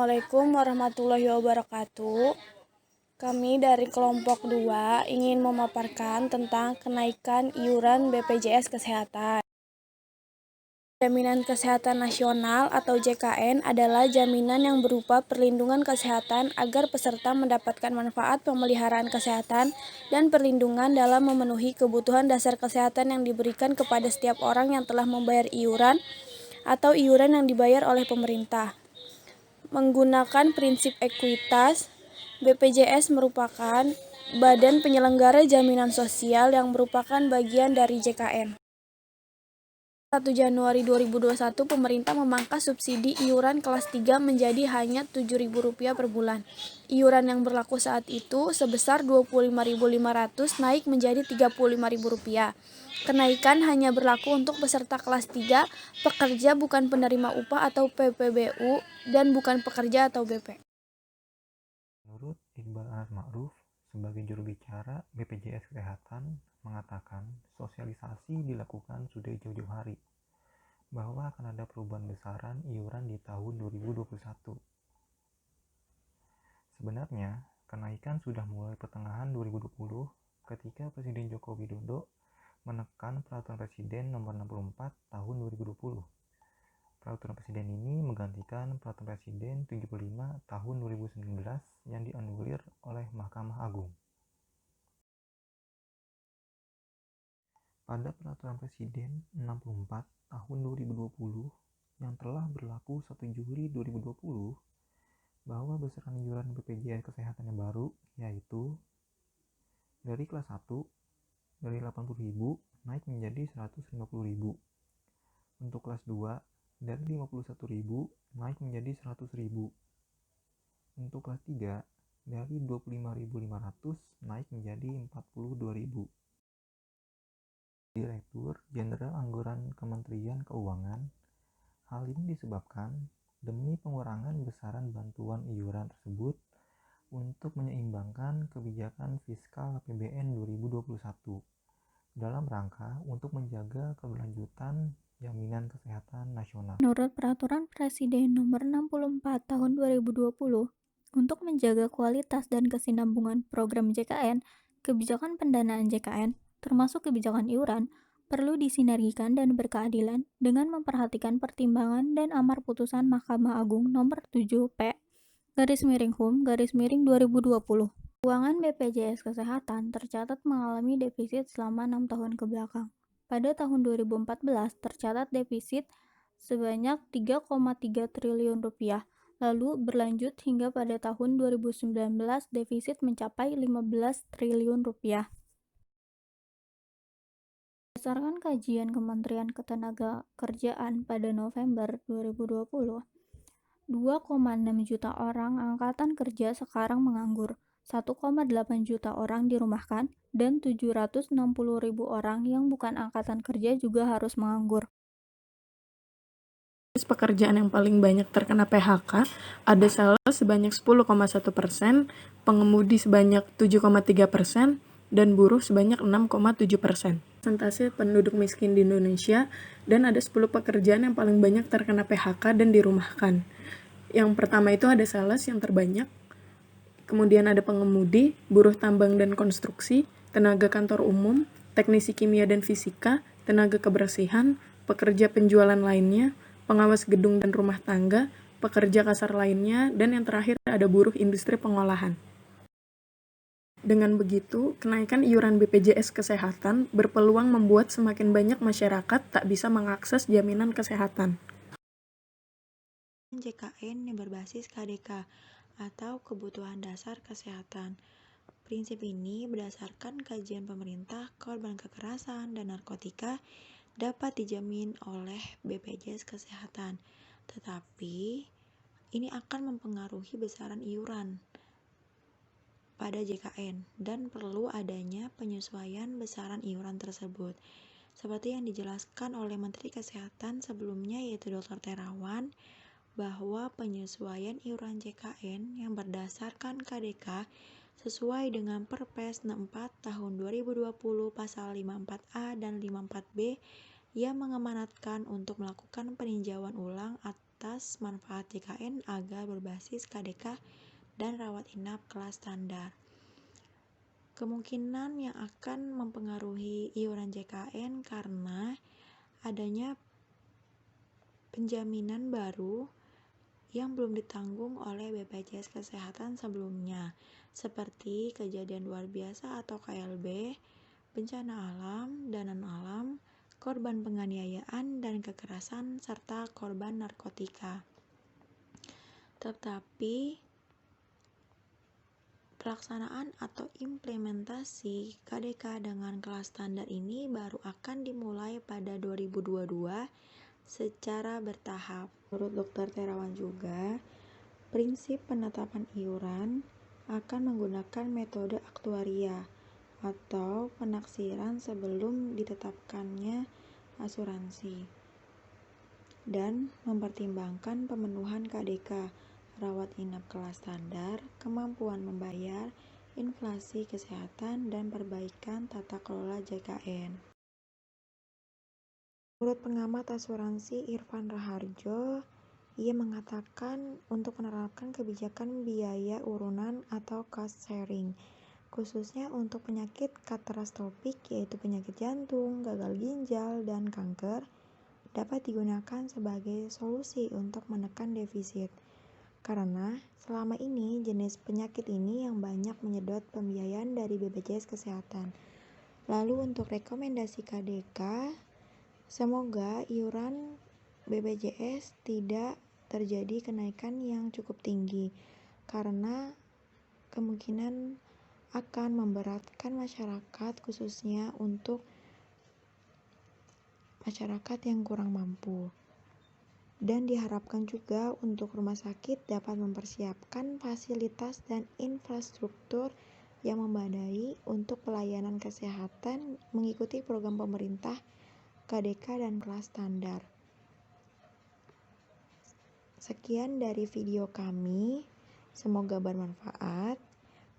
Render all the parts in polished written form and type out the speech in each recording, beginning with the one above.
Assalamualaikum warahmatullahi wabarakatuh. Kami dari kelompok 2 ingin memaparkan tentang kenaikan iuran BPJS Kesehatan. Jaminan Kesehatan Nasional atau JKN adalah jaminan yang berupa perlindungan kesehatan agar peserta mendapatkan manfaat pemeliharaan kesehatan dan perlindungan dalam memenuhi kebutuhan dasar kesehatan yang diberikan kepada setiap orang yang telah membayar iuran atau iuran yang dibayar oleh pemerintah. Menggunakan prinsip ekuitas, BPJS merupakan badan penyelenggara jaminan sosial yang merupakan bagian dari JKN. 1 Januari 2021, pemerintah memangkas subsidi iuran kelas 3 menjadi hanya Rp7.000 per bulan. Iuran yang berlaku saat itu sebesar Rp25.500 naik menjadi Rp35.000. Kenaikan hanya berlaku untuk peserta kelas 3, pekerja bukan penerima upah atau PPBU, dan bukan pekerja atau BP. Menurut Iqbal Anas-Ma'ruf, sebagai juru bicara BPJS Kesehatan, mengatakan sosialisasi dilakukan sudah jauh-jauh hari bahwa akan ada perubahan besaran iuran di tahun 2021. Sebenarnya, kenaikan sudah mulai pertengahan 2020 ketika Presiden Joko Widodo menekan Peraturan Presiden Nomor 64 Tahun 2020. Peraturan Presiden ini menggantikan Peraturan Presiden 75 Tahun 2019 yang dianulir oleh Mahkamah Agung. Pada Peraturan Presiden 64 Tahun 2020 yang telah berlaku 1 Juli 2020, bahwa besaran iuran BPJS Kesehatan yang baru yaitu dari kelas 1 dari 80.000 naik menjadi 150.000. Untuk kelas 2 dari 51.000 naik menjadi 100.000. Untuk kelas 3 dari 25.500 naik menjadi 42.000. Direktur Jenderal Anggaran Kementerian Keuangan, hal ini disebabkan demi pengurangan besaran bantuan iuran tersebut untuk menyeimbangkan kebijakan fiskal APBN 2021 dalam rangka untuk menjaga keberlanjutan jaminan kesehatan nasional. Menurut Peraturan Presiden Nomor 64 Tahun 2020, untuk menjaga kualitas dan kesinambungan program JKN, kebijakan pendanaan JKN, termasuk kebijakan iuran, perlu disinergikan dan berkeadilan dengan memperhatikan pertimbangan dan amar putusan Mahkamah Agung Nomor 7-P/HUM/2020. Keuangan BPJS Kesehatan tercatat mengalami defisit selama 6 tahun ke belakang. Pada tahun 2014 tercatat defisit sebanyak Rp3,3 triliun, lalu berlanjut hingga pada tahun 2019 defisit mencapai Rp15 triliun. Berdasarkan kajian Kementerian Ketenagakerjaan pada November 2020, 2,6 juta orang angkatan kerja sekarang menganggur, 1,8 juta orang dirumahkan, dan 760.000 orang yang bukan angkatan kerja juga harus menganggur. Pekerjaan yang paling banyak terkena PHK, ada sales sebanyak 10,1%, pengemudi sebanyak 7,3%, dan buruh sebanyak 6,7%. Persentase penduduk miskin di Indonesia, dan ada 10 pekerjaan yang paling banyak terkena PHK dan dirumahkan. Yang pertama itu ada sales yang terbanyak, kemudian ada pengemudi, buruh tambang dan konstruksi, tenaga kantor umum, teknisi kimia dan fisika, tenaga kebersihan, pekerja penjualan lainnya, pengawas gedung dan rumah tangga, pekerja kasar lainnya, dan yang terakhir ada buruh industri pengolahan. Dengan begitu, kenaikan iuran BPJS Kesehatan berpeluang membuat semakin banyak masyarakat tak bisa mengakses jaminan kesehatan. JKN yang berbasis KDK atau Kebutuhan Dasar Kesehatan. Prinsip ini berdasarkan kajian pemerintah, korban kekerasan dan narkotika dapat dijamin oleh BPJS Kesehatan, tetapi ini akan mempengaruhi besaran iuran pada JKN dan perlu adanya penyesuaian besaran iuran tersebut. Seperti yang dijelaskan oleh Menteri Kesehatan sebelumnya yaitu Dr. Terawan, bahwa penyesuaian iuran JKN yang berdasarkan KDK sesuai dengan Perpres 64 Tahun 2020 Pasal 54A dan 54B yang mengamanatkan untuk melakukan peninjauan ulang atas manfaat JKN agar berbasis KDK dan rawat inap kelas standar. Kemungkinan yang akan mempengaruhi iuran JKN karena adanya penjaminan baru yang belum ditanggung oleh BPJS Kesehatan sebelumnya, seperti kejadian luar biasa atau KLB, bencana alam dan non-alam, korban penganiayaan dan kekerasan, serta korban narkotika. Tetapi pelaksanaan atau implementasi KDK dengan kelas standar ini baru akan dimulai pada 2022 secara bertahap. Menurut Dr. Terawan juga, prinsip penetapan iuran akan menggunakan metode aktuaria atau penaksiran sebelum ditetapkannya asuransi dan mempertimbangkan pemenuhan KDK, rawat inap kelas standar, kemampuan membayar, inflasi kesehatan, dan perbaikan tata kelola JKN. Menurut pengamat asuransi Irfan Raharjo, ia mengatakan untuk menerapkan kebijakan biaya urunan atau cost sharing, khususnya untuk penyakit katastrofik yaitu penyakit jantung, gagal ginjal, dan kanker, dapat digunakan sebagai solusi untuk menekan defisit. Karena selama ini jenis penyakit ini yang banyak menyedot pembiayaan dari BPJS Kesehatan. Lalu untuk rekomendasi KDK, semoga iuran BPJS tidak terjadi kenaikan yang cukup tinggi karena kemungkinan akan memberatkan masyarakat, khususnya untuk masyarakat yang kurang mampu. Dan diharapkan juga untuk rumah sakit dapat mempersiapkan fasilitas dan infrastruktur yang memadai untuk pelayanan kesehatan mengikuti program pemerintah KDK dan kelas standar. Sekian dari video kami, semoga bermanfaat.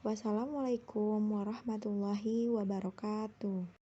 Wassalamualaikum warahmatullahi wabarakatuh.